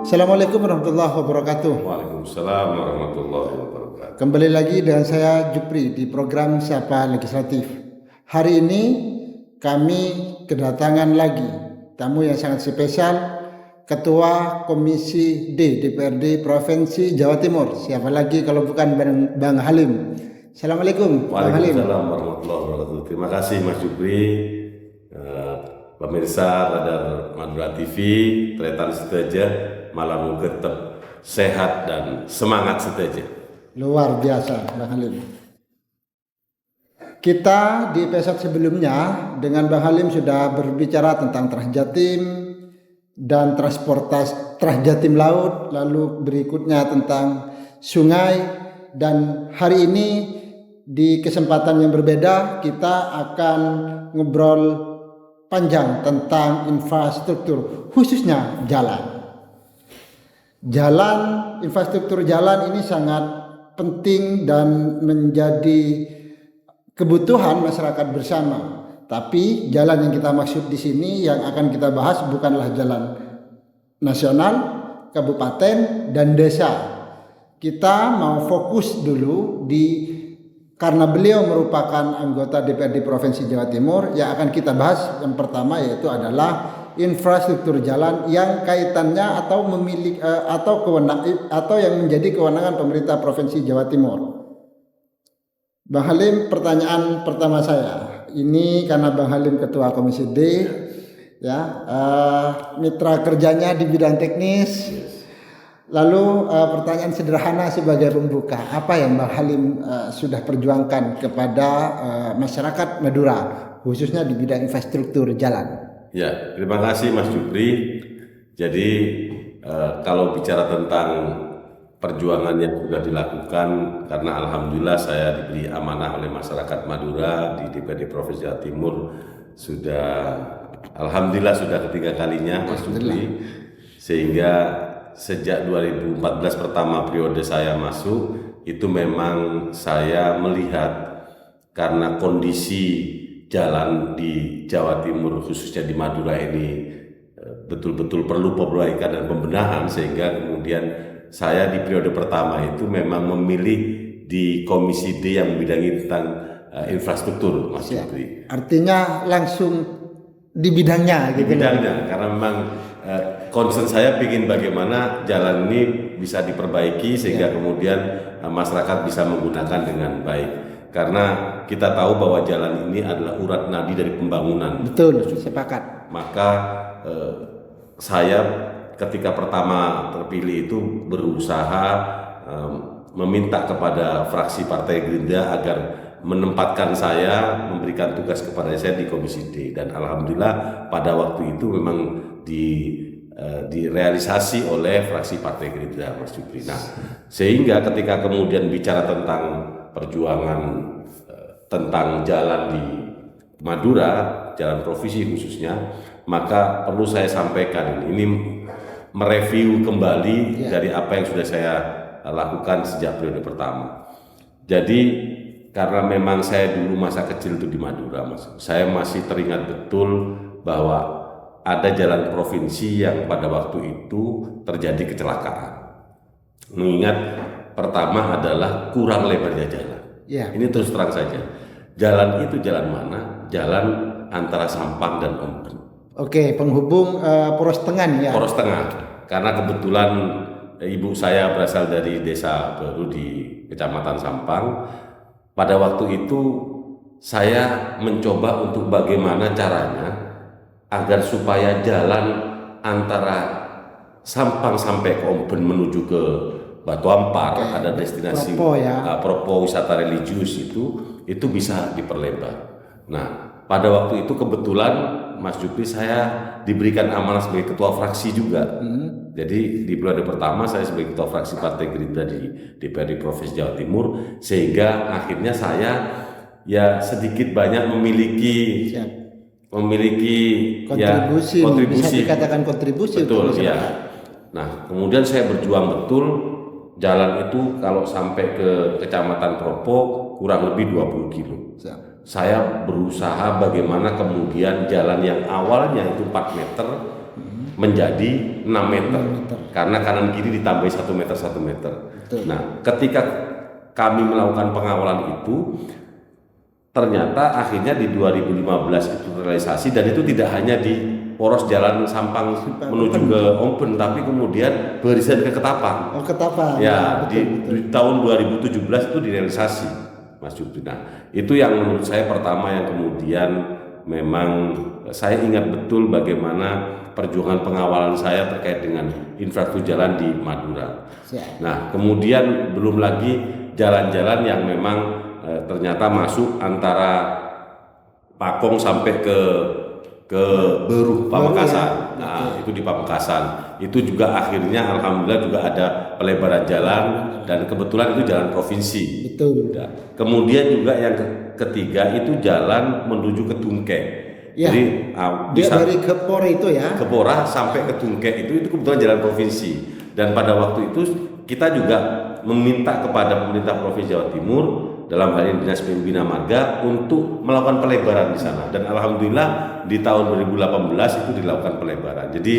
Assalamualaikum warahmatullahi wabarakatuh. Waalaikumsalam warahmatullahi wabarakatuh. Kembali lagi dengan saya Jupri di program Sapa Legislatif. Hari ini kami kedatangan lagi tamu yang sangat spesial, Ketua Komisi D DPRD Provinsi Jawa Timur. Siapa lagi kalau bukan Bang Halim. Assalamualaikum Bang Halim. Waalaikumsalam warahmatullahi wabarakatuh. Terima kasih Mas Jupri, pemirsa Radar Madura TV, Tretan Seteja, malam tetap sehat dan semangat seteja. Luar biasa Bang Halim. Kita di episode sebelumnya dengan Bang Halim sudah berbicara tentang Trans Jatim dan transportasi Trans Jatim Laut, lalu berikutnya tentang sungai, dan hari ini di kesempatan yang berbeda kita akan ngobrol panjang tentang infrastruktur, khususnya jalan. Infrastruktur jalan ini sangat penting dan menjadi kebutuhan masyarakat bersama. Tapi jalan yang kita maksud di sini yang akan kita bahas bukanlah jalan nasional, kabupaten, dan desa. Kita mau fokus dulu karena beliau merupakan anggota DPRD Provinsi Jawa Timur, yang akan kita bahas yang pertama yaitu adalah infrastruktur jalan yang kaitannya atau memiliki atau yang menjadi kewenangan pemerintah Provinsi Jawa Timur. Bang Halim, pertanyaan pertama saya ini karena Bang Halim Ketua Komisi D, mitra kerjanya di bidang teknis. Lalu pertanyaan sederhana sebagai pembuka, apa yang Bang Halim sudah perjuangkan kepada masyarakat Madura, khususnya di bidang infrastruktur jalan? Ya, terima kasih Mas Jupri. Jadi kalau bicara tentang perjuangan yang sudah dilakukan, karena alhamdulillah saya diberi amanah oleh masyarakat Madura di DPRD Provinsi Jawa Timur, alhamdulillah sudah ketiga kalinya Mas Jupri, sehingga sejak 2014 pertama periode saya masuk, itu memang saya melihat karena kondisi jalan di Jawa Timur khususnya di Madura ini betul-betul perlu perbaikan dan pembenahan, sehingga kemudian saya di periode pertama itu memang memilih di Komisi D yang membidangi tentang infrastruktur, Mas Jupri. Artinya langsung di bidangnya gitu. Di bidangnya, karena memang concern saya ingin bagaimana jalan ini bisa diperbaiki sehingga kemudian masyarakat bisa menggunakan dengan baik. Karena kita tahu bahwa jalan ini adalah urat nadi dari pembangunan. Betul, sepakat. Maka saya ketika pertama terpilih itu berusaha meminta kepada fraksi Partai Gerindra agar menempatkan saya, memberikan tugas kepada saya di Komisi D, dan alhamdulillah pada waktu itu memang direalisasi oleh fraksi Partai Gerindra, Mas Jupri. Nah, sehingga ketika kemudian bicara tentang perjuangan tentang jalan di Madura, jalan provinsi khususnya, maka perlu saya sampaikan ini mereview kembali dari apa yang sudah saya lakukan sejak periode pertama. Jadi karena memang saya dulu masa kecil itu di Madura, saya masih teringat betul bahwa ada jalan provinsi yang pada waktu itu terjadi kecelakaan. Mengingat pertama adalah kurang lebarnya jalan. Ini terus terang saja. Jalan itu jalan mana? Jalan antara Sampang dan Omben. Oke, penghubung Poros Tengah ya. Poros Tengah. Karena kebetulan ibu saya berasal dari desa baru di Kecamatan Sampang. Pada waktu itu saya mencoba untuk bagaimana caranya agar supaya jalan antara Sampang sampai ke Omben menuju ke Batu Ampar, ada destinasi Propo wisata religius itu bisa diperlebar. Nah, pada waktu itu kebetulan Mas Jupri saya diberikan amanah sebagai ketua fraksi juga. Jadi di periode pertama saya sebagai ketua fraksi Partai Gerindra di DPRD Provinsi Jawa Timur, sehingga akhirnya saya ya sedikit banyak memiliki kontribusi. Bisa dikatakan kontribusi. Betul, ya. Nah, kemudian saya berjuang betul. Jalan itu kalau sampai ke Kecamatan Propo kurang lebih 20 kilo. Saya berusaha bagaimana kemudian jalan yang awalnya itu 4 meter menjadi 6 meter. 6 meter. Karena kanan kiri ditambahi 1 meter 1 meter. Betul. Nah, ketika kami melakukan pengawalan itu, ternyata akhirnya di 2015 itu realisasi, dan itu tidak hanya di poros jalan Sampang menuju ke Open, tapi kemudian barisan ke Ketapang. Oh, Ketapang. Ya, betul. di tahun 2017 itu direalisasi, Mas Jupri. Nah, itu yang menurut saya pertama yang kemudian memang saya ingat betul bagaimana perjuangan pengawalan saya terkait dengan infrastruktur jalan di Madura. Siap. Nah, kemudian belum lagi jalan-jalan yang memang ternyata masuk antara Pakong sampai ke Beruh, Pamekasan. Nah, itu di Pamekasan. Itu juga akhirnya alhamdulillah juga ada pelebaran jalan, dan kebetulan itu jalan provinsi. Betul. Nah, kemudian juga yang ketiga itu jalan menuju ke Tungkek. Ya. Jadi Dia dari Kepor itu ya. Kepora sampai ke Tungkek itu kebetulan jalan provinsi. Dan pada waktu itu kita juga meminta kepada pemerintah Provinsi Jawa Timur, dalam hal ini Dinas PU Bina Marga, untuk melakukan pelebaran di sana. Dan alhamdulillah di tahun 2018 itu dilakukan pelebaran. Jadi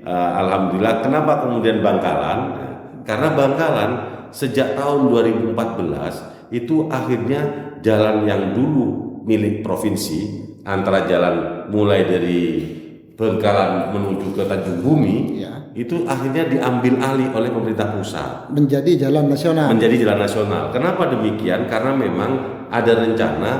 alhamdulillah. Kenapa kemudian Bangkalan? Karena Bangkalan sejak tahun 2014 itu akhirnya jalan yang dulu milik provinsi, antara jalan mulai dari Bangkalan menuju ke Tanjung Bumi, Ya. itu akhirnya diambil alih oleh pemerintah pusat Menjadi jalan nasional. menjadi jalan nasional. Kenapa demikian? Karena memang ada rencana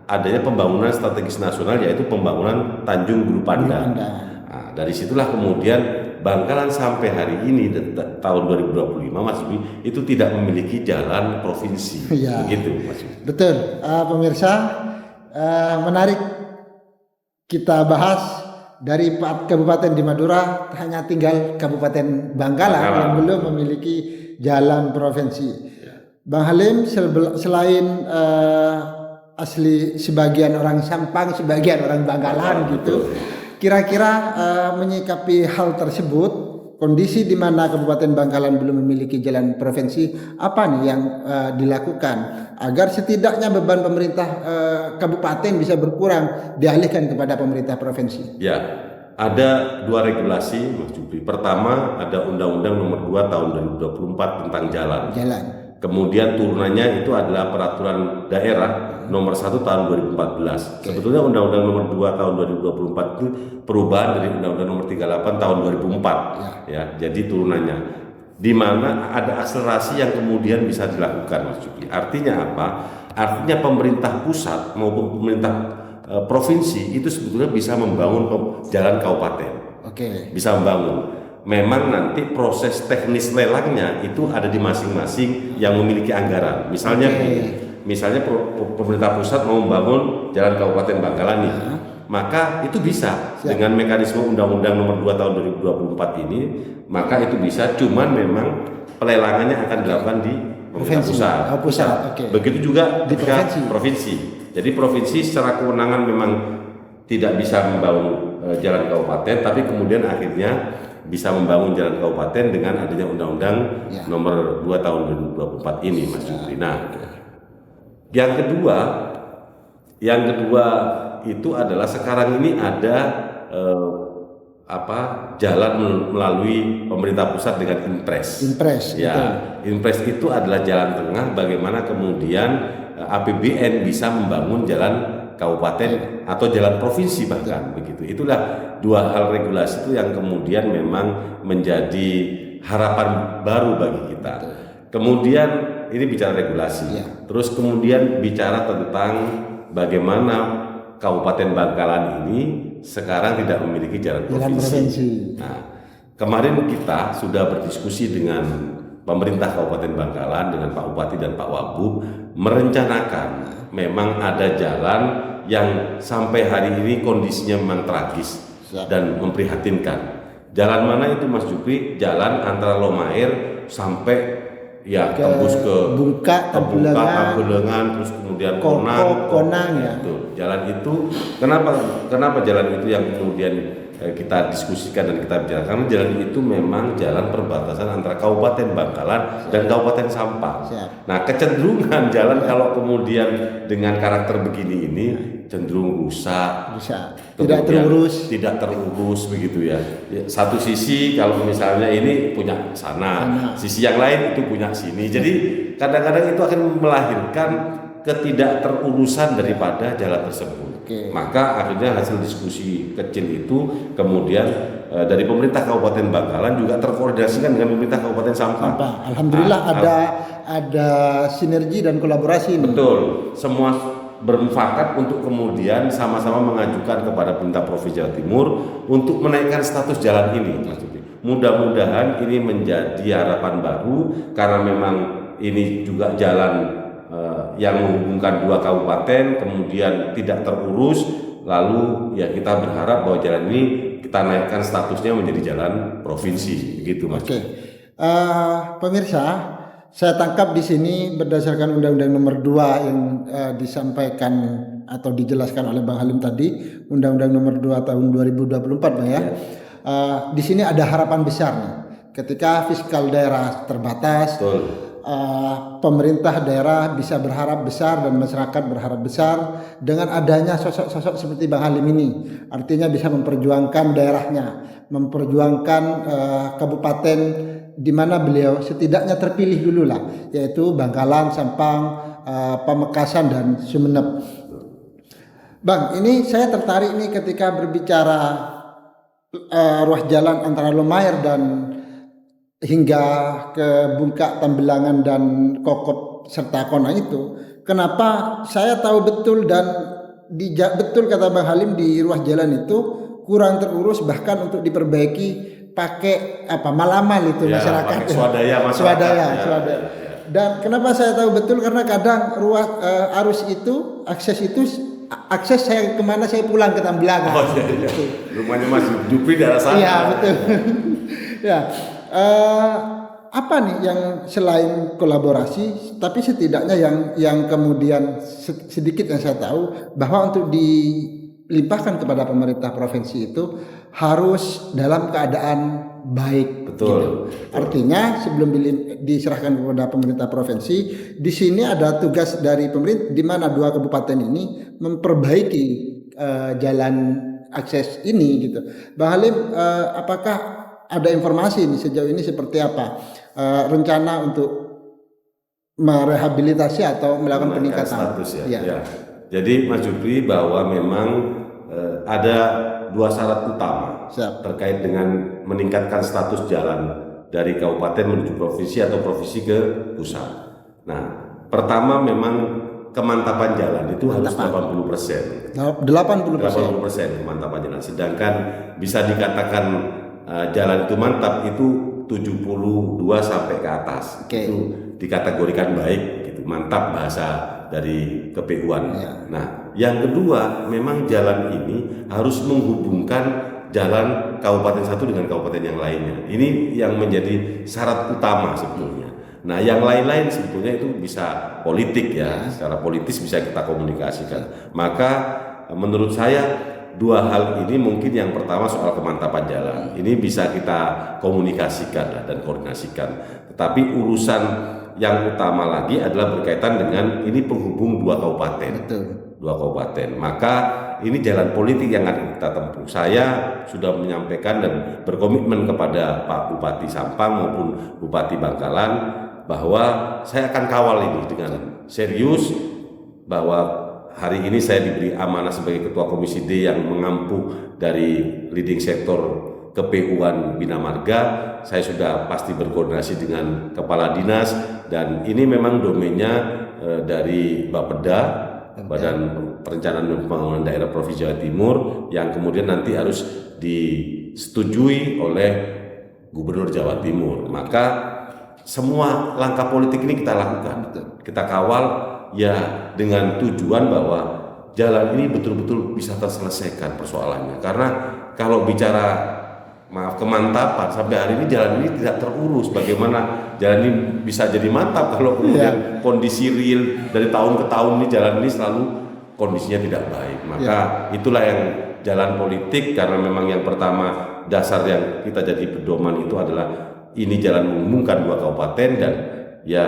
adanya pembangunan strategis nasional, yaitu pembangunan Tanjung Bulu Pandan. Nah, dari situlah kemudian Bangkalan sampai hari ini tahun 2025 Mas Ubi itu tidak memiliki jalan provinsi. Ya. Begitu Mas Ubi. Betul. Pemirsa, menarik kita bahas. Dari 4 kabupaten di Madura hanya tinggal Kabupaten Bangkalan yang belum memiliki jalan provinsi. Bang Halim, selain asli sebagian orang Sampang, sebagian orang Bangkalan gitu, kira-kira menyikapi hal tersebut, kondisi di mana Kabupaten Bangkalan belum memiliki jalan provinsi, apa nih yang dilakukan agar setidaknya beban pemerintah kabupaten bisa berkurang, dialihkan kepada pemerintah provinsi? Ya, ada 2 regulasi Mas Jupri. Pertama ada Undang-Undang Nomor 2 Tahun 2024 tentang jalan. Kemudian turunannya itu adalah Peraturan Daerah Nomor 1 Tahun 2014. Sebetulnya Undang-Undang Nomor 2 Tahun 2024 itu perubahan dari Undang-Undang Nomor 38 Tahun 2004. Ya, jadi turunannya, di mana ada akselerasi yang kemudian bisa dilakukan, Mas Jupri. Artinya apa? Artinya pemerintah pusat maupun pemerintah provinsi itu sebetulnya bisa membangun jalan kabupaten. Bisa membangun. Memang nanti proses teknis lelangnya itu ada di masing-masing yang memiliki anggaran. Misalnya pemerintah pusat mau membangun jalan Kabupaten Bangkalan nih, maka itu bisa dengan mekanisme Undang-Undang Nomor 2 Tahun 2024 ini, maka itu bisa. Cuman memang pelelangannya akan dilakukan di pemerintah pusat. Begitu juga di provinsi. Jadi provinsi secara kewenangan memang tidak bisa membangun jalan kabupaten, tapi kemudian akhirnya bisa membangun jalan kabupaten dengan adanya Undang-Undang Nomor 2 Tahun 2024 ini, Mas Jupri. Nah, yang kedua itu adalah sekarang ini ada jalan melalui pemerintah pusat dengan Impres. Impres itu adalah jalan tengah bagaimana kemudian APBN bisa membangun jalan kabupaten atau jalan provinsi bahkan begitu. Itulah 2 hal regulasi itu yang kemudian memang menjadi harapan baru bagi kita. Kemudian ini bicara regulasi. Terus kemudian bicara tentang bagaimana Kabupaten Bangkalan ini sekarang tidak memiliki jalan provinsi. Nah, kemarin kita sudah berdiskusi dengan pemerintah Kabupaten Bangkalan, dengan Pak Bupati dan Pak Wabub, merencanakan memang ada jalan yang sampai hari ini kondisinya memang tragis dan memprihatinkan. Jalan mana itu, Mas Jupri? Jalan antara Lomair sampai tembus ke Bungka, Kabulengan, terus kemudian Konang ya. Jalan itu kenapa jalan itu yang kemudian kita diskusikan dan kita bicarakan, jalan itu memang jalan perbatasan antara Kabupaten Bangkalan dan Kabupaten Sampang. Nah, kecenderungan jalan kalau kemudian dengan karakter begini ini cenderung rusak, tidak terurus begitu ya. Satu sisi kalau misalnya ini punya sana, sisi yang lain itu punya sini. Jadi kadang-kadang itu akan melahirkan ketidakterurusan daripada jalan tersebut. Maka akhirnya hasil diskusi kecil itu kemudian dari pemerintah Kabupaten Bangkalan juga terkoordinasikan dengan pemerintah Kabupaten Sampang. Alhamdulillah ada sinergi dan kolaborasi. Betul, semua bermufakat untuk kemudian sama-sama mengajukan kepada pemerintah Provinsi Jawa Timur untuk menaikkan status jalan ini, Mas Jupri. Mudah-mudahan ini menjadi harapan baru karena memang ini juga jalan yang menghubungkan dua kabupaten kemudian tidak terurus, lalu ya kita berharap bahwa jalan ini kita naikkan statusnya menjadi jalan provinsi, begitu Mas. Pemirsa, saya tangkap di sini berdasarkan Undang-Undang Nomor 2 yang disampaikan atau dijelaskan oleh Bang Halim tadi, Undang-Undang Nomor 2 tahun 2024 Bang ya. Di sini ada harapan besar nih. Ketika fiskal daerah terbatas, pemerintah daerah bisa berharap besar dan masyarakat berharap besar dengan adanya sosok-sosok seperti Bang Halim ini. Artinya bisa memperjuangkan daerahnya, memperjuangkan kabupaten di mana beliau setidaknya terpilih dulu lah, yaitu Bangkalan, Sampang, Pamekasan dan Sumeneb. Bang, ini saya tertarik nih ketika berbicara ruas jalan antara Lomayer dan hingga ke Bungkak, Tambelangan dan Kokop serta Kona itu. Kenapa saya tahu betul dan betul kata Bang Halim di ruas jalan itu kurang terurus, bahkan untuk diperbaiki pakai malamal itu ya, masyarakat swadaya. Dan kenapa saya tahu betul karena kadang ruas arus itu akses saya kemana saya pulang ke Tambelangan. Gitu. Rumahnya Mas Jupri daerah sana. Iya betul. Ya. Apa nih yang selain kolaborasi, tapi setidaknya yang kemudian sedikit yang saya tahu bahwa untuk dilimpahkan kepada pemerintah provinsi itu harus dalam keadaan baik. Betul. Gitu. Artinya sebelum diserahkan kepada pemerintah provinsi, di sini ada tugas dari pemerintah di mana dua kabupaten ini memperbaiki jalan akses ini gitu. Bang Halim, apakah ada informasi nih sejauh ini seperti apa rencana untuk merehabilitasi atau melakukan peningkatan status ya. Jadi Mas Jupri bahwa memang ada dua syarat utama terkait dengan meningkatkan status jalan dari kabupaten menuju provinsi atau provinsi ke pusat. Nah, pertama memang kemantapan jalan itu harus 80%. 80% kemantapan jalan. Sedangkan bisa dikatakan jalan itu mantap itu 72 sampai ke atas. Itu dikategorikan baik gitu, mantap bahasa dari KPU-an. Nah, yang kedua memang jalan ini harus menghubungkan jalan kabupaten satu dengan kabupaten yang lainnya. Ini yang menjadi syarat utama sebetulnya. Nah, yang lain-lain sebetulnya itu bisa politik ya, secara politis bisa kita komunikasikan. Maka menurut saya dua hal ini mungkin yang pertama soal kemantapan jalan ini bisa kita komunikasikan dan koordinasikan. Tetapi urusan yang utama lagi adalah berkaitan dengan ini penghubung dua kabupaten. Dua kabupaten. Maka ini jalan politik yang akan kita tempuh. Saya sudah menyampaikan dan berkomitmen kepada Pak Bupati Sampang maupun Bupati Bangkalan bahwa saya akan kawal ini dengan serius, bahwa hari ini saya diberi amanah sebagai Ketua Komisi D yang mengampu dari leading sektor KPU-an Bina Marga. Saya sudah pasti berkoordinasi dengan Kepala Dinas dan ini memang domainnya dari Bapeda, Badan Perencanaan dan Pembangunan Daerah Provinsi Jawa Timur, yang kemudian nanti harus disetujui oleh Gubernur Jawa Timur. Maka semua langkah politik ini kita lakukan, kita kawal ya dengan tujuan bahwa jalan ini betul-betul bisa terselesaikan persoalannya. Karena kalau bicara kemantapan sampai hari ini jalan ini tidak terurus. Bagaimana jalan ini bisa jadi mantap kalau kemudian kondisi real dari tahun ke tahun ini jalan ini selalu kondisinya tidak baik. Maka itulah yang jalan politik, karena memang yang pertama dasar yang kita jadi pedoman itu adalah ini jalan menghubungkan dua kabupaten, dan ya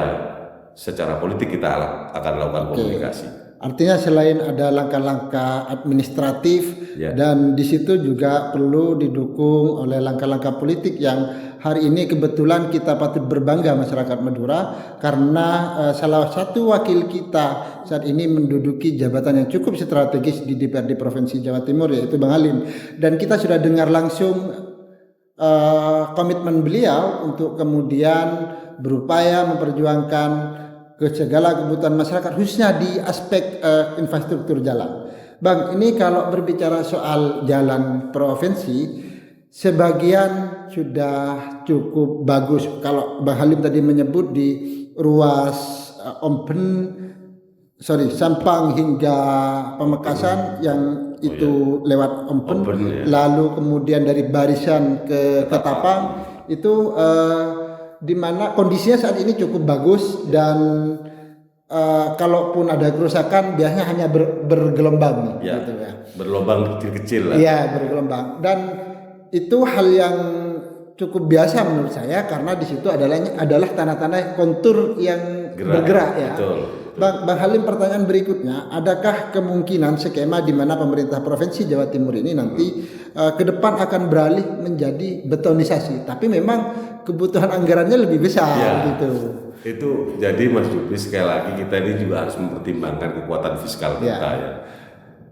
secara politik kita akan lakukan komunikasi. Artinya selain ada langkah-langkah administratif, Ya. dan di situ juga perlu didukung oleh langkah-langkah politik yang hari ini kebetulan kita patut berbangga masyarakat Madura, karena salah satu wakil kita saat ini menduduki jabatan yang cukup strategis di DPRD Provinsi Jawa Timur, yaitu Bang Halim, dan kita sudah dengar langsung komitmen beliau untuk kemudian berupaya memperjuangkan ke segala kebutuhan masyarakat, khususnya di aspek infrastruktur jalan. Bang, ini kalau berbicara soal jalan provinsi, sebagian sudah cukup bagus. Kalau Bang Halim tadi menyebut di ruas Sampang hingga Pamekasan yang itu lewat Ompen, ya. lalu kemudian dari Barisan ke Ketapang itu di mana kondisinya saat ini cukup bagus, dan kalaupun ada kerusakan biasanya hanya bergelombang Ya, gitu ya. berlubang kecil-kecil lah. Iya, bergelombang, dan itu hal yang cukup biasa menurut saya, karena di situ adalah tanah-tanah kontur yang bergerak ya. Betul. Bang Halim, pertanyaan berikutnya, adakah kemungkinan skema di mana pemerintah Provinsi Jawa Timur ini nanti ke depan akan beralih menjadi betonisasi, tapi memang kebutuhan anggarannya lebih besar Ya, gitu. Itu jadi Mas Jupri, sekali lagi kita ini juga harus mempertimbangkan kekuatan fiskal kita ya.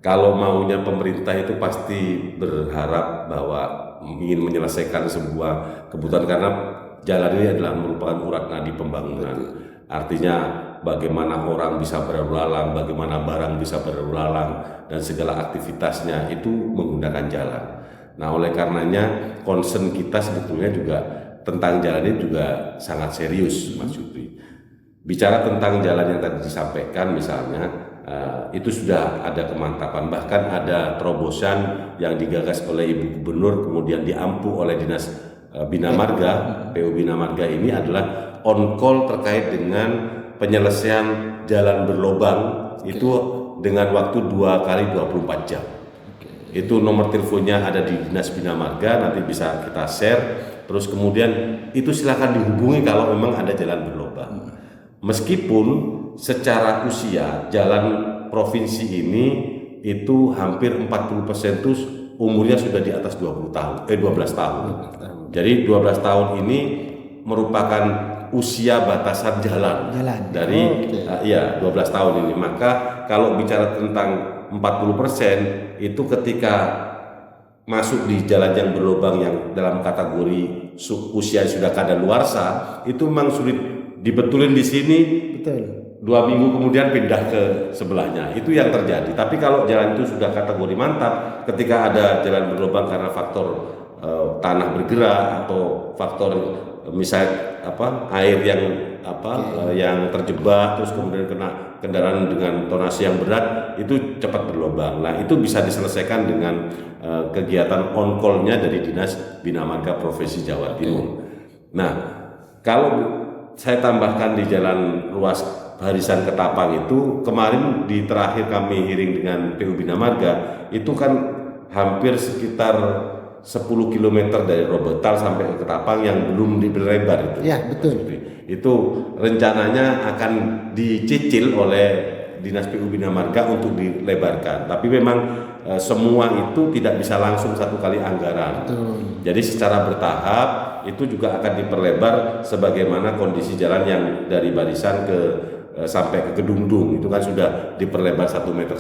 Kalau maunya pemerintah itu pasti berharap bahwa ingin menyelesaikan sebuah kebutuhan, karena jalan ini adalah merupakan urat nadi pembangunan. Artinya bagaimana orang bisa berlalu lalang, bagaimana barang bisa berlalu lalang, dan segala aktivitasnya itu menggunakan jalan. Nah, oleh karenanya concern kita sebetulnya juga tentang jalan ini juga sangat serius, Mas Jupri. Bicara tentang jalan yang tadi disampaikan misalnya, itu sudah ada kemantapan, bahkan ada terobosan yang digagas oleh Ibu Gubernur kemudian diampu oleh Dinas Bina Marga. PU Bina Marga ini adalah on call terkait dengan penyelesaian jalan berlobang itu dengan waktu 2 kali 24 jam. Itu nomor teleponnya ada di Dinas Bina Marga, nanti bisa kita share. Terus kemudian itu silakan dihubungi kalau memang ada jalan berlobang. Meskipun secara usia jalan provinsi ini itu hampir 40% itu umurnya sudah di atas 12 tahun. Jadi 12 tahun ini merupakan usia batasan jalan. Dari 12 tahun ini. Maka kalau bicara tentang 40% itu ketika masuk di jalan yang berlubang yang dalam kategori usia sudah kadaluarsa, itu memang sulit dibetulin di sini. Betul. 2 minggu kemudian pindah ke sebelahnya, itu yang terjadi. Tapi kalau jalan itu sudah kategori mantap, ketika ada jalan berlubang karena faktor tanah bergerak atau faktor misalnya air yang yang terjebak, terus kemudian kena kendaraan dengan tonasi yang berat, itu cepat berlubang. Nah, itu bisa diselesaikan dengan kegiatan on call-nya dari Dinas Bina Marga Provinsi Jawa Timur. Nah, kalau saya tambahkan di jalan ruas Barisan Ketapang itu, kemarin di terakhir kami hearing dengan PU Bina Marga, itu kan hampir sekitar 10 km dari Robetal sampai ke Ketapang yang belum diperlebar itu. Ya, betul. Itu rencananya akan dicicil oleh Dinas PU Bina Marga untuk dilebarkan. Tapi memang semua itu tidak bisa langsung satu kali anggaran. Betul. Jadi secara bertahap itu juga akan diperlebar sebagaimana kondisi jalan yang dari Barisan sampai ke Kedungdung itu kan sudah diperlebar 1 meter.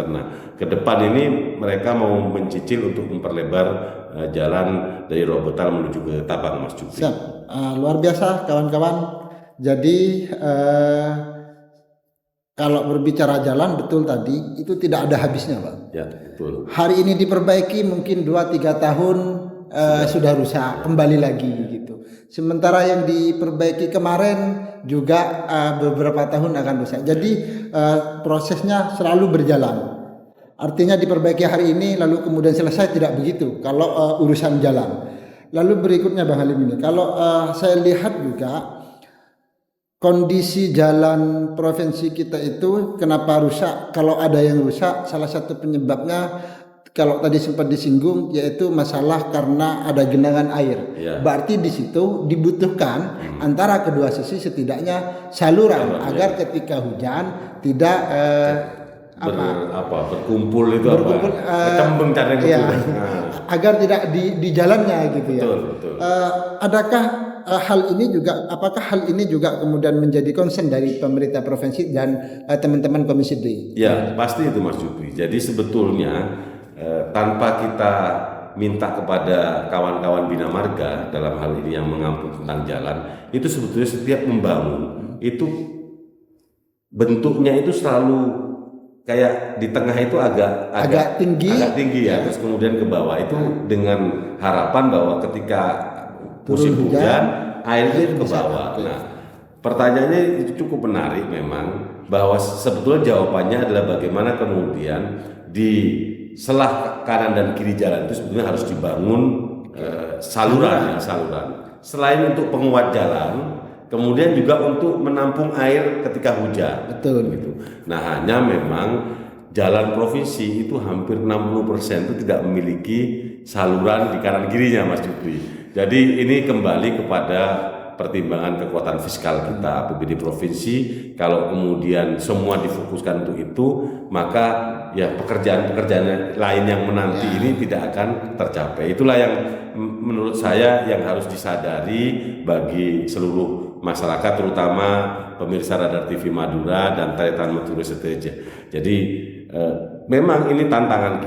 Nah, ke depan ini mereka mau mencicil untuk memperlebar jalan dari Robetal menuju ke Tabang, Mas Jupri. Luar biasa kawan-kawan. Jadi kalau berbicara jalan, betul tadi itu tidak ada habisnya, Pak. Ya, betul. Hari ini diperbaiki, mungkin 2-3 tahun sudah rusak, kembali lagi gitu. Sementara yang diperbaiki kemarin juga beberapa tahun akan rusak. Jadi prosesnya selalu berjalan. Artinya diperbaiki hari ini lalu kemudian selesai, tidak begitu kalau urusan jalan. Lalu berikutnya Bang Halim ini, kalau saya lihat juga kondisi jalan provinsi kita itu kenapa rusak? Kalau ada yang rusak, salah satu penyebabnya kalau tadi sempat disinggung yaitu masalah karena ada genangan air. Ya. Berarti di situ dibutuhkan antara kedua sisi setidaknya saluran agar ketika hujan tidak berkumpul itu kecembeng cara iya, gitu. agar tidak di jalannya gitu ya. Betul. Adakah apakah hal ini juga kemudian menjadi concern dari pemerintah provinsi dan teman-teman Komisi D? Ya, pasti itu Mas Jupri. Jadi sebetulnya tanpa kita minta kepada kawan-kawan Bina Marga dalam hal ini yang mengampu tentang jalan, itu sebetulnya setiap membangun itu bentuknya itu selalu kayak di tengah itu agak tinggi ya, terus kemudian ke bawah itu dengan harapan bahwa ketika musim hujan air itu ke bawah. Nah, pertanyaannya itu cukup menarik memang, bahwa sebetulnya jawabannya adalah bagaimana kemudian di selah kanan dan kiri jalan itu sebetulnya harus dibangun saluran. Selain untuk penguat jalan, kemudian juga untuk menampung air ketika hujan. Betul gitu. Nah, hanya memang jalan provinsi itu hampir 60% itu tidak memiliki saluran di kanan kirinya Mas Jupri. Jadi ini kembali kepada pertimbangan kekuatan fiskal kita APBD provinsi. Kalau kemudian semua difokuskan untuk itu, maka ya pekerjaan-pekerjaan lain yang menanti ini tidak akan tercapai. Itulah yang menurut saya yang harus disadari bagi seluruh masyarakat, terutama pemirsa Radar TV Madura dan Taritan Madura Seteja. Jadi memang ini tantangan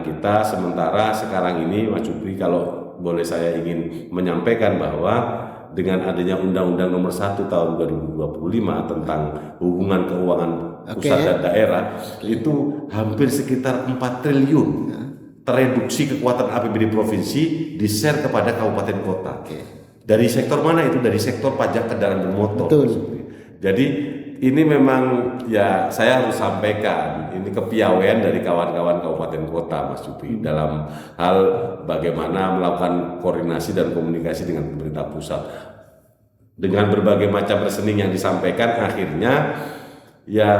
kita. Sementara sekarang ini Mas Jupri, kalau boleh saya ingin menyampaikan bahwa dengan adanya Undang-Undang Nomor 1 Tahun 2025 tentang hubungan keuangan pusat dan daerah, itu hampir sekitar 4 triliun tereduksi kekuatan APBD provinsi di-share kepada kabupaten kota. Dari sektor mana itu? Dari sektor pajak kendaraan bermotor. Betul. Jadi ini memang ya saya harus sampaikan ini kepiawaian dari kawan-kawan kabupaten kota Mas Jupri dalam hal bagaimana melakukan koordinasi dan komunikasi dengan pemerintah pusat. Dengan berbagai macam rekening yang disampaikan, akhirnya ya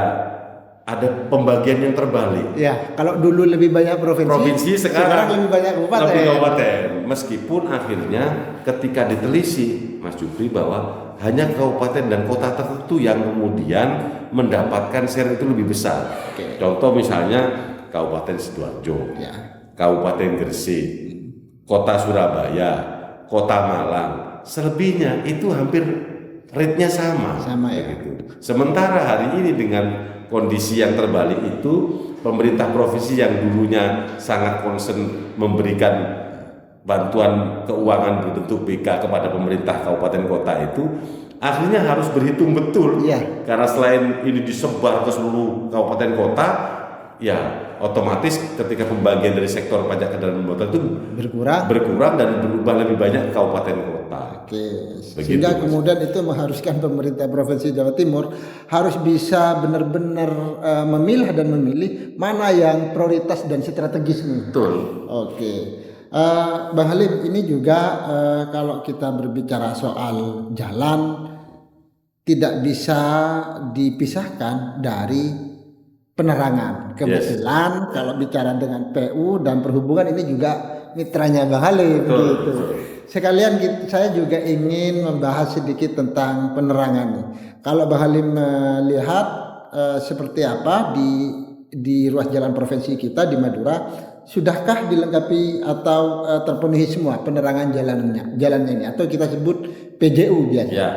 ada pembagian yang terbalik. Ya, kalau dulu lebih banyak provinsi sekarang lebih banyak kabupaten. Meskipun akhirnya ketika ditelisik Mas Jupri bahwa hanya kabupaten dan kota tertentu yang kemudian mendapatkan share itu lebih besar. Contoh misalnya Kabupaten Sidoarjo, Kabupaten Gresik, Kota Surabaya, Kota Malang. Selebihnya itu hampir rate-nya sama ya. Gitu. Sementara hari ini dengan kondisi yang terbalik itu, pemerintah provinsi yang dulunya sangat concern memberikan bantuan keuangan berbentuk BK kepada pemerintah kabupaten kota itu akhirnya harus berhitung betul karena selain ini disebar ke seluruh kabupaten kota, ya otomatis ketika pembagian dari sektor pajak kendaraan bermotor itu berkurang dan berubah lebih banyak ke kabupaten kota. Sehingga kemudian itu mengharuskan pemerintah provinsi Jawa Timur harus bisa benar-benar memilah dan memilih mana yang prioritas dan strategis nih. Betul. Bang Halim, ini juga kalau kita berbicara soal jalan tidak bisa dipisahkan dari penerangan. Kebetulan kalau bicara dengan PU dan perhubungan ini juga mitranya Bang Halim gitu. Sekalian saya juga ingin membahas sedikit tentang penerangan nih. Kalau Bang Halim melihat seperti apa di ruas jalan provinsi kita di Madura, sudahkah dilengkapi atau terpenuhi semua penerangan jalannya ini atau kita sebut PJU biasa? Ya.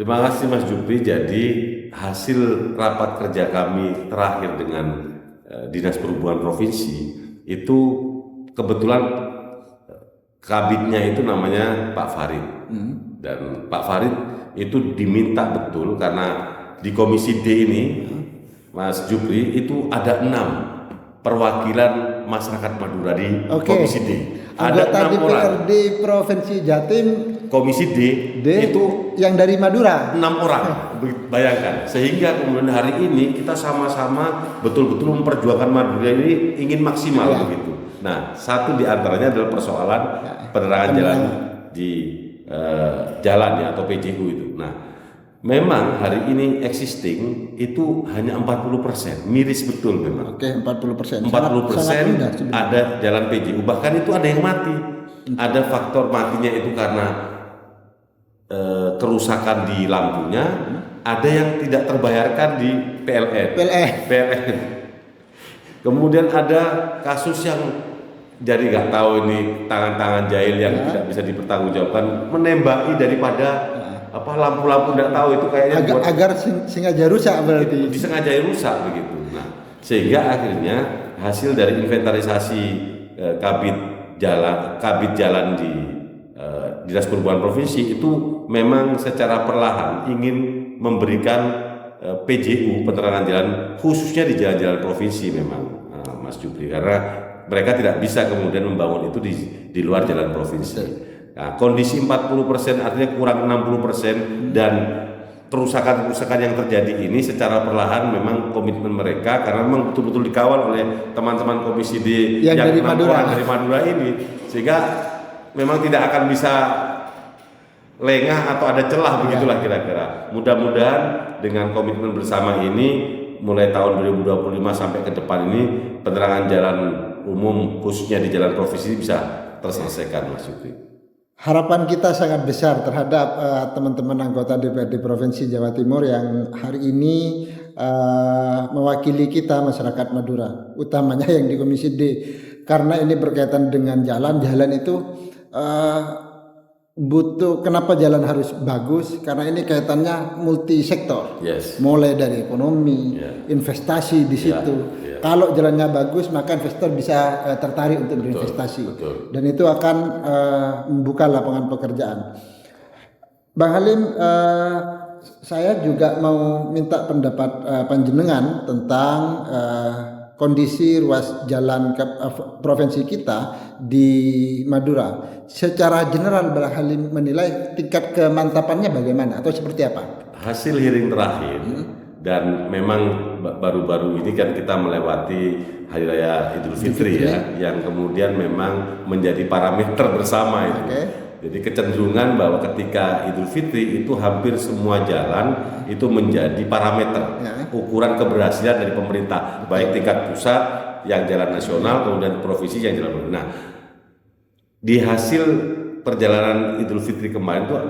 Terima kasih Mas Jupri. Jadi hasil rapat kerja kami terakhir dengan Dinas Perhubungan Provinsi itu kebetulan kabitnya itu namanya Pak Farid. Dan Pak Farid itu diminta betul karena di Komisi D ini Mas Jupri itu ada 6 perwakilan masyarakat Madura di Komisi D. Anggota DPRD Provinsi Jatim Komisi D itu yang dari Madura 6 orang. Bayangkan, sehingga kemudian hari ini kita sama-sama betul-betul memperjuangkan Madura ini ingin maksimal begitu. Nah, satu di antaranya adalah persoalan penerangan jalan di jalan ya atau PJU itu. Nah, Memang hari ini existing itu hanya 40%, miris betul memang. Oke, 40%. 40% ada jalan PJU, bahkan itu ada yang mati. Ada faktor matinya itu karena kerusakan di lampunya, ada yang tidak terbayarkan di PLN. Kemudian ada kasus yang jadi nggak tahu ini tangan-tangan jahil yang tidak bisa dipertanggungjawabkan, menembaki daripada lampu-lampu tidak tahu itu kayaknya agar sengaja rusak berarti. Disengaja rusak begitu. Nah, sehingga akhirnya hasil dari inventarisasi kabit jalan di Dinas Perhubungan Provinsi itu memang secara perlahan ingin memberikan PJU penerangan jalan khususnya di jalan-jalan provinsi memang, Mas Jupri, karena mereka tidak bisa kemudian membangun itu di luar jalan provinsi. Nah, kondisi 40% artinya kurang 60% dan kerusakan-kerusakan yang terjadi ini secara perlahan memang komitmen mereka, karena memang betul-betul dikawal oleh teman-teman Komisi D yang 6 orang dari Madura ini, sehingga memang tidak akan bisa lengah atau ada celah begitulah kira-kira. Mudah-mudahan dengan komitmen bersama ini mulai tahun 2025 sampai ke depan ini penerangan jalan umum khususnya di jalan provinsi bisa terselesaikan, Mas Jupri. Harapan kita sangat besar terhadap teman-teman anggota DPRD Provinsi Jawa Timur yang hari ini mewakili kita masyarakat Madura, utamanya yang di Komisi D, karena ini berkaitan dengan jalan itu butuh. Kenapa jalan harus bagus? Karena ini kaitannya multi sektor, mulai dari ekonomi, investasi di situ. Kalau jalannya bagus, maka investor bisa tertarik untuk berinvestasi. Dan itu akan membuka lapangan pekerjaan. Bang Halim, saya juga mau minta pendapat panjenengan tentang kondisi ruas jalan provinsi kita di Madura. Secara general Bang Halim menilai tingkat kemantapannya bagaimana atau seperti apa? Hasil hearing terakhir dan memang baru-baru ini kan kita melewati Hari Raya Idul Fitri ya, yang kemudian memang menjadi parameter bersama itu. Jadi kecenderungan bahwa ketika Idul Fitri itu hampir semua jalan itu menjadi parameter ukuran keberhasilan dari pemerintah, baik tingkat pusat yang jalan nasional kemudian provinsi yang jalan. Nah, di hasil perjalanan Idul Fitri kemarin itu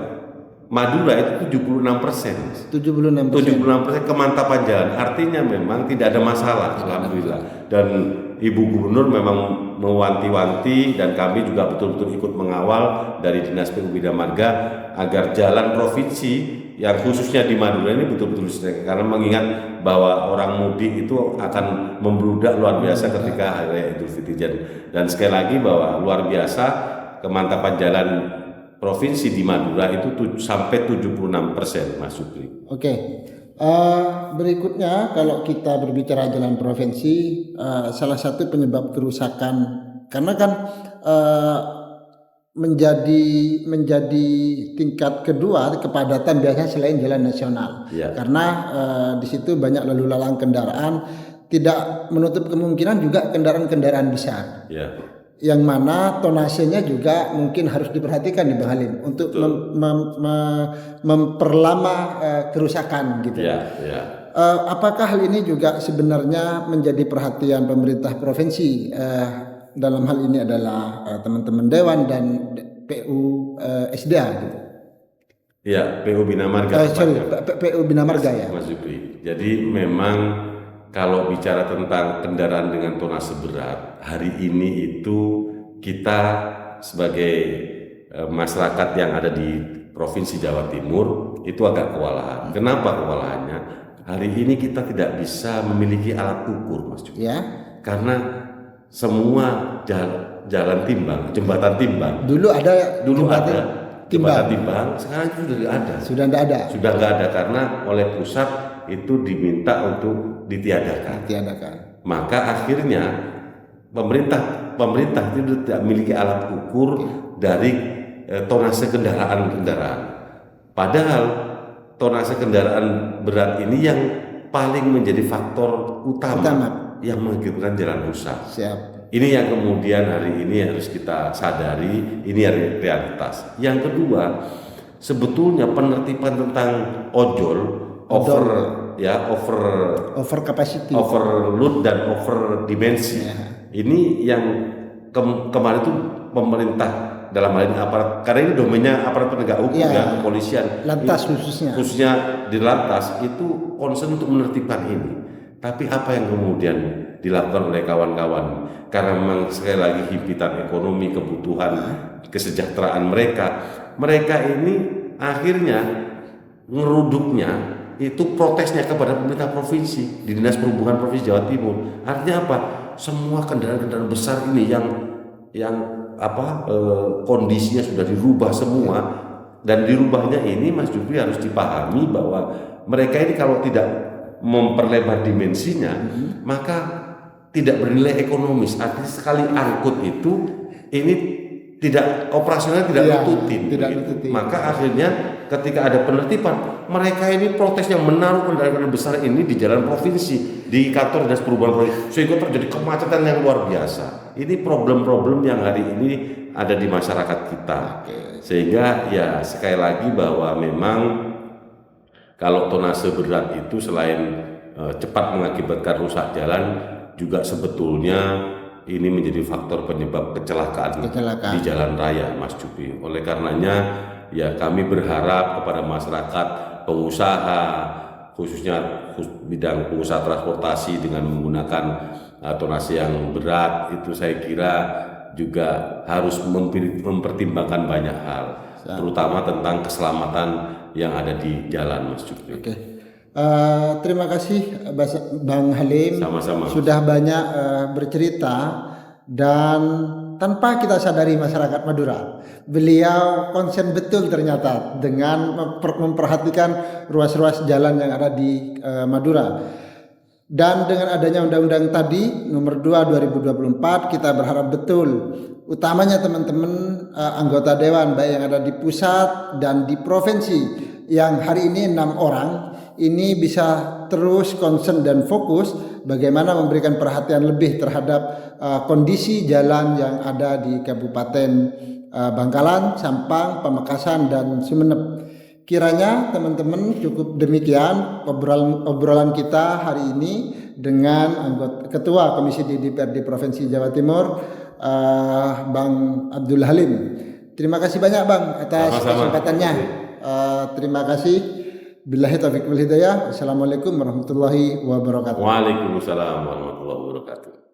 Madura itu 76%. 76% kemantapan jalan. Artinya memang tidak ada masalah, alhamdulillah. Dan Ibu Gubernur memang mewanti-wanti dan kami juga betul-betul ikut mengawal dari Dinas PU Bina Marga agar jalan provinsi yang khususnya di Madura ini betul-betul diselesaikan, karena mengingat bahwa orang mudik itu akan membludak luar biasa ketika Hari Raya Idul Fitri. Dan sekali lagi bahwa luar biasa kemantapan jalan provinsi di Madura itu sampai 76%, Mas Supri. Oke. Berikutnya kalau kita berbicara jalan provinsi, salah satu penyebab kerusakan karena kan menjadi tingkat kedua kepadatan biasanya selain jalan nasional. Karena di situ banyak lalu lalang kendaraan, tidak menutup kemungkinan juga kendaraan-kendaraan besar. Yang mana tonasenya juga mungkin harus diperhatikan di Bang Halim untuk memperlama kerusakan gitu. Apakah hal ini juga sebenarnya menjadi perhatian pemerintah provinsi? Dalam hal ini adalah teman-teman Dewan dan PU SDA gitu. Ya, PU Bina Marga. PU Bina Marga ya. Mas Jupri. Jadi memang kalau bicara tentang kendaraan dengan tonase berat, hari ini itu kita sebagai masyarakat yang ada di Provinsi Jawa Timur itu agak kewalahan. Kenapa kewalahannya? Hari ini kita tidak bisa memiliki alat ukur, Mas Jupri. Karena semua jalan timbang, jembatan timbang. Dulu ada jembatan timbang, sekarang itu sudah tidak ada. Sudah nggak ada karena oleh pusat itu diminta untuk ditiadakan. Maka akhirnya pemerintah itu tidak memiliki alat ukur dari tonase kendaraan. Padahal tonase kendaraan berat ini yang paling menjadi faktor utama yang mengakibatkan jalan rusak. Ini yang kemudian hari ini harus kita sadari, ini realitas. Yang kedua, sebetulnya penertiban tentang ojol, over capacity, overload dan over dimensi. Ini yang kemarin itu pemerintah dalam hal ini aparat, karena ini domainnya aparat penegak hukum ya, kepolisian, lantas khususnya di lantas itu concern untuk menertibkan ini. Tapi apa yang kemudian dilakukan oleh kawan-kawan, karena memang sekali lagi himpitan ekonomi, kebutuhan, kesejahteraan mereka ini akhirnya ngeruduknya itu protesnya kepada pemerintah provinsi di Dinas Perhubungan Provinsi Jawa Timur. Artinya apa? Semua kendaraan-kendaraan besar ini yang kondisinya sudah dirubah semua, dan dirubahnya ini Mas Jupri harus dipahami bahwa mereka ini kalau tidak memperlebar dimensinya maka tidak bernilai ekonomis. Artinya sekali angkut itu ini tidak operasional, tidak nututin. Maka akhirnya ketika ada penertiban, mereka ini protesnya menaruh kendaraan besar ini di jalan provinsi, di kantor Dinas Perhubungan Provinsi, sehingga terjadi kemacetan yang luar biasa. Ini problem-problem yang hari ini ada di masyarakat kita. Sehingga ya sekali lagi bahwa memang kalau tonase berat itu selain cepat mengakibatkan rusak jalan, juga sebetulnya ini menjadi faktor penyebab kecelakaan di jalan raya, Mas Jupri. Oleh karenanya ya kami berharap kepada masyarakat, pengusaha, khususnya bidang pengusaha transportasi dengan menggunakan tonase yang berat, itu saya kira juga harus mempertimbangkan banyak hal, terutama tentang keselamatan yang ada di jalan, Mas Jupri. Terima kasih Bang Halim. Sama-sama. Sudah banyak bercerita, dan tanpa kita sadari masyarakat Madura, beliau konsen betul ternyata dengan memperhatikan ruas-ruas jalan yang ada di Madura. Dan dengan adanya undang-undang tadi nomor 2 2024, kita berharap betul, utamanya teman-teman anggota dewan baik yang ada di pusat dan di provinsi, yang hari ini 6 orang ini bisa terus concern dan fokus bagaimana memberikan perhatian lebih terhadap kondisi jalan yang ada di Kabupaten Bangkalan, Sampang, Pamekasan, dan Sumeneb. Kiranya teman-teman cukup demikian obrolan kita hari ini dengan Ketua Komisi DPRD Provinsi Jawa Timur, Bang Abdul Halim. Terima kasih banyak Bang atas kesempatannya. Terima kasih. Billahi taufiq wal hidayah. Assalamualaikum warahmatullahi wabarakatuh. Waalaikumsalam warahmatullahi wabarakatuh.